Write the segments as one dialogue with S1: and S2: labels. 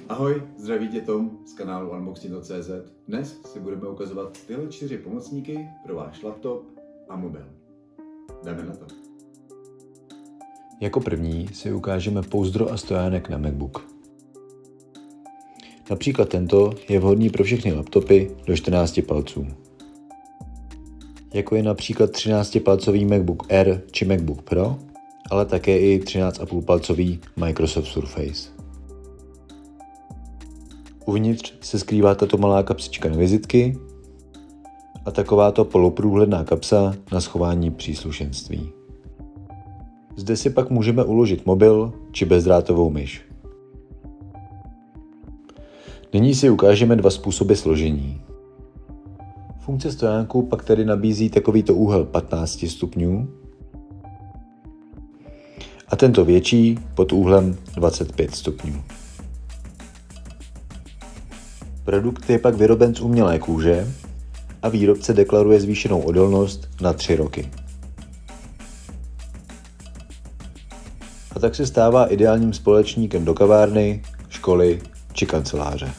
S1: Ahoj, zdraví tě Tom z kanálu Unboxing.cz. Dnes si budeme ukazovat tyhle 4 pomocníky pro váš laptop a mobil. Jdeme na to.
S2: Jako první si ukážeme pouzdro a stojánek na MacBook. Například tento je vhodný pro všechny laptopy do 14 palců. Jako je například 13-palcový MacBook Air či MacBook Pro, ale také i 13,5-palcový Microsoft Surface. Uvnitř se skrývá tato malá kapsička na vizitky a takováto poloprůhledná kapsa na schování příslušenství. Zde si pak můžeme uložit mobil či bezdrátovou myš. Nyní si ukážeme 2 způsoby složení. Funkce stojánku pak tedy nabízí takovýto úhel 15 stupňů a tento větší pod úhlem 25 stupňů. Produkt je pak vyroben z umělé kůže a výrobce deklaruje zvýšenou odolnost na 3 roky. A tak se stává ideálním společníkem do kavárny, školy či kanceláře.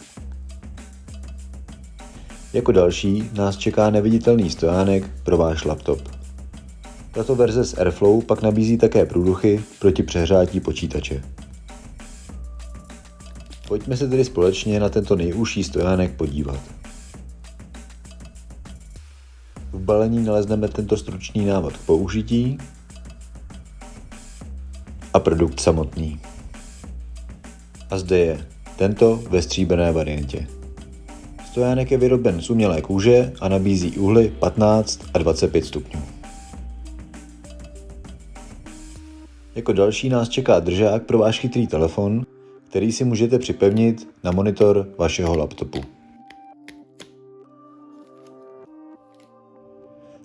S2: Jako další nás čeká neviditelný stojánek pro váš laptop. Tato verze s Airflow pak nabízí také průduchy proti přehřátí počítače. Pojďme se tedy společně na tento nejužší stojánek podívat. V balení nalezneme tento stručný návod k použití a produkt samotný. A zde je tento ve stříbrné variantě. Stojánek je vyroben z umělé kůže a nabízí úhly 15 a 25 stupňů. Jako další nás čeká držák pro váš chytrý telefon, který si můžete připevnit na monitor vašeho laptopu.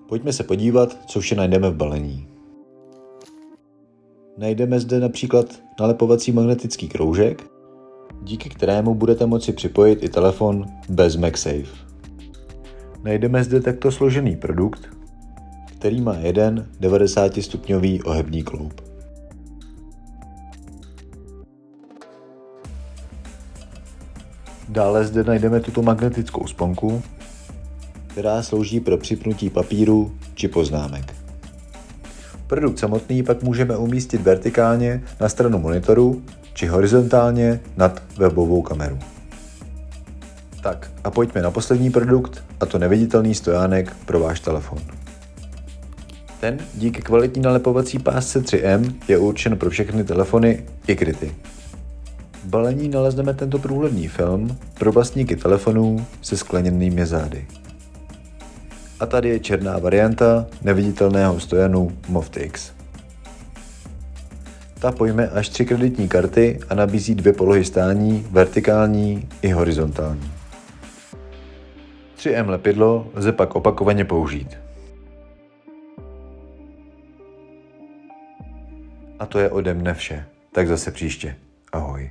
S2: Pojďme se podívat, co vše najdeme v balení. Najdeme zde například nalepovací magnetický kroužek, díky kterému budete moci připojit i telefon bez MagSafe. Najdeme zde takto složený produkt, který má jeden 90-stupňový ohebný kloub. Dále zde najdeme tuto magnetickou sponku, která slouží pro připnutí papíru či poznámek. Produkt samotný pak můžeme umístit vertikálně na stranu monitoru či horizontálně nad webovou kameru. Tak a pojďme na poslední produkt, a to neviditelný stojánek pro váš telefon. Ten díky kvalitní nalepovací pásce 3M je určen pro všechny telefony i kryty. V balení nalezneme tento průhledný film pro vlastníky telefonů se skleněnými zády. A tady je černá varianta neviditelného stojanu Moftix. Ta pojme až 3 kreditní karty a nabízí 2 polohy stání, vertikální i horizontální. 3M lepidlo lze pak opakovaně použít. A to je ode mne vše. Tak zase příště. Ahoj.